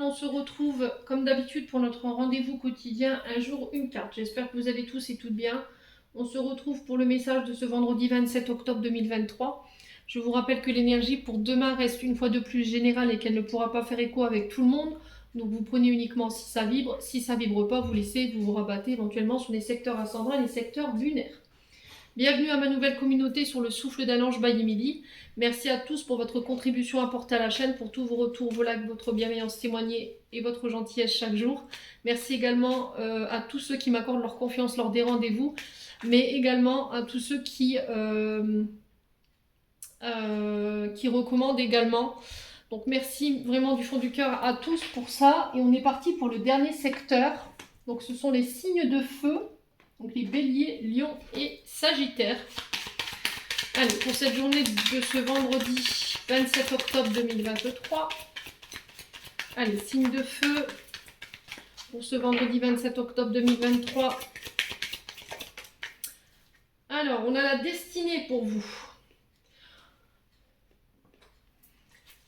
on se retrouve comme d'habitude pour notre rendez-vous quotidien, un jour, une carte. J'espère que vous allez tous et toutes bien. On se retrouve pour le message de ce vendredi 27 octobre 2023. Je vous rappelle que l'énergie pour demain reste une fois de plus générale et qu'elle ne pourra pas faire écho avec tout le monde. Donc vous prenez uniquement si ça vibre. Si ça vibre pas, vous laissez, vous rabattez éventuellement sur les secteurs ascendants et les secteurs lunaires. Bienvenue à ma nouvelle communauté sur le souffle d'un ange by Emily. Merci à tous pour votre contribution apportée à la chaîne, pour tous vos retours, vos likes, votre bienveillance témoignée et votre gentillesse chaque jour. Merci également à tous ceux qui m'accordent leur confiance lors des rendez-vous, mais également à tous ceux qui recommandent également. Donc merci vraiment du fond du cœur à tous pour ça. Et on est parti pour le dernier secteur. Donc ce sont les signes de feu. Donc les béliers, lions et sagittaires. Allez, pour cette journée de ce vendredi 27 octobre 2023. Allez, signe de feu. Pour ce vendredi 27 octobre 2023. Alors, on a la destinée pour vous.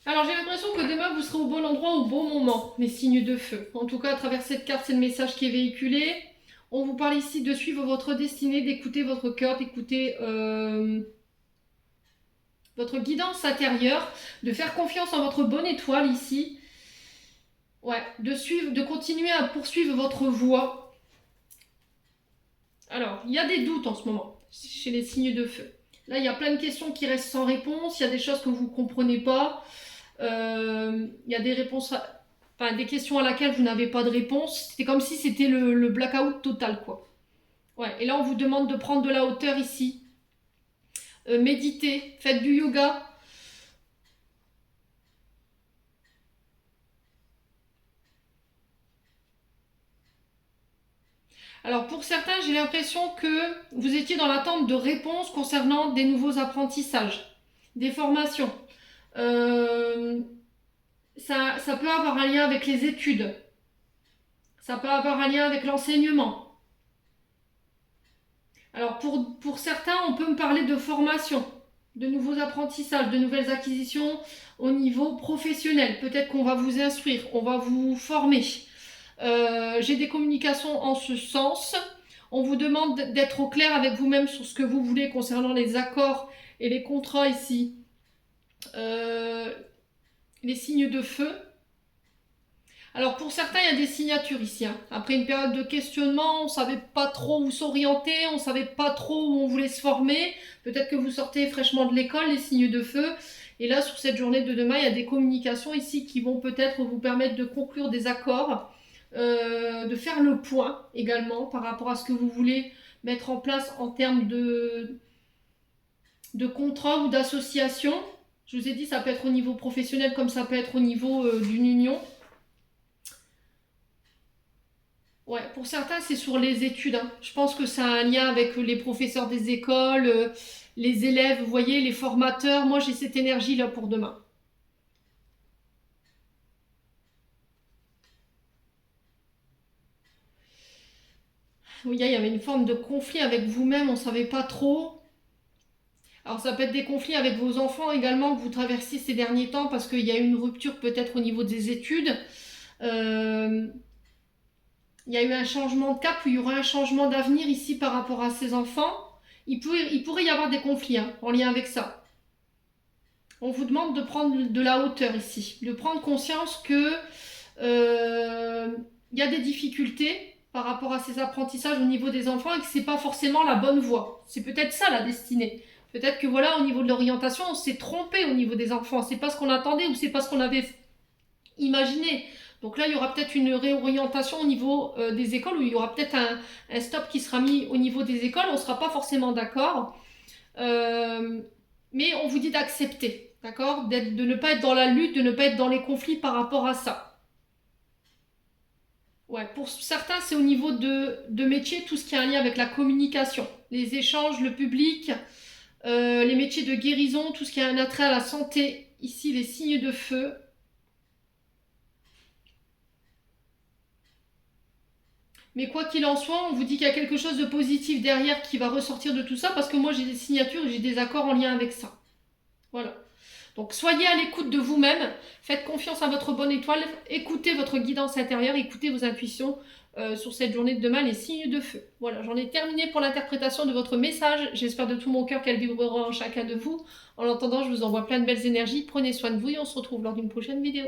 Alors, j'ai l'impression que demain, vous serez au bon endroit au bon moment, les signes de feu. En tout cas, à travers cette carte, c'est le message qui est véhiculé. On vous parle ici de suivre votre destinée, d'écouter votre cœur, d'écouter votre guidance intérieure, de faire confiance en votre bonne étoile ici. Ouais, de continuer à poursuivre votre voie. Alors, il y a des doutes en ce moment chez les signes de feu. Là, il y a plein de questions qui restent sans réponse. Il y a des choses que vous ne comprenez pas. Il y a des réponses... Enfin, des questions à laquelle vous n'avez pas de réponse. C'est comme si c'était le blackout total, quoi. Ouais, et là, on vous demande de prendre de la hauteur ici. Méditez, faites du yoga. Alors, pour certains, j'ai l'impression que vous étiez dans l'attente de réponses concernant des nouveaux apprentissages, des formations. Ça peut avoir un lien avec les études. Ça peut avoir un lien avec l'enseignement. Alors pour certains, on peut me parler de formation, de nouveaux apprentissages, de nouvelles acquisitions au niveau professionnel. Peut-être qu'on va vous instruire, on va vous former. J'ai des communications en ce sens. On vous demande d'être au clair avec vous-même sur ce que vous voulez concernant les accords et les contrats ici. Les signes de feu. Alors pour certains, il y a des signatures ici. Après une période de questionnement, on ne savait pas trop où s'orienter, on ne savait pas trop où on voulait se former. Peut-être que vous sortez fraîchement de l'école, les signes de feu. Et là, sur cette journée de demain, il y a des communications ici qui vont peut-être vous permettre de conclure des accords, de faire le point également par rapport à ce que vous voulez mettre en place en termes de contrat ou d'association. Je vous ai dit, ça peut être au niveau professionnel comme ça peut être au niveau d'une union. Ouais, pour certains, c'est sur les études. Je pense que ça a un lien avec les professeurs des écoles, les élèves, vous voyez, les formateurs. Moi, j'ai cette énergie-là pour demain. Oui, il y avait une forme de conflit avec vous-même, on ne savait pas trop. Alors, ça peut être des conflits avec vos enfants également que vous traversez ces derniers temps parce qu'il y a eu une rupture peut-être au niveau des études. Il y a eu un changement de cap, ou il y aura un changement d'avenir ici par rapport à ces enfants. Il pourrait y avoir des conflits en lien avec ça. On vous demande de prendre de la hauteur ici, de prendre conscience que y a des difficultés par rapport à ces apprentissages au niveau des enfants et que c'est pas forcément la bonne voie. C'est peut-être ça la destinée. Peut-être que voilà, au niveau de l'orientation, on s'est trompé au niveau des enfants. C'est pas ce qu'on attendait ou c'est pas ce qu'on avait imaginé. Donc là, il y aura peut-être une réorientation au niveau des écoles, où il y aura peut-être un stop qui sera mis au niveau des écoles. On ne sera pas forcément d'accord. Mais on vous dit d'accepter, d'accord, de ne pas être dans la lutte, de ne pas être dans les conflits par rapport à ça. Ouais, pour certains, c'est au niveau de métier, tout ce qui a un lien avec la communication, les échanges, le public, les métiers de guérison, tout ce qui a un attrait à la santé. Ici, les signes de feu. Mais quoi qu'il en soit, on vous dit qu'il y a quelque chose de positif derrière qui va ressortir de tout ça, parce que moi j'ai des signatures et j'ai des accords en lien avec ça. Voilà. Donc soyez à l'écoute de vous-même, faites confiance à votre bonne étoile, écoutez votre guidance intérieure, écoutez vos intuitions sur cette journée de demain, les signes de feu. Voilà, j'en ai terminé pour l'interprétation de votre message. J'espère de tout mon cœur qu'elle vibrera en chacun de vous. En l'entendant, je vous envoie plein de belles énergies. Prenez soin de vous et on se retrouve lors d'une prochaine vidéo.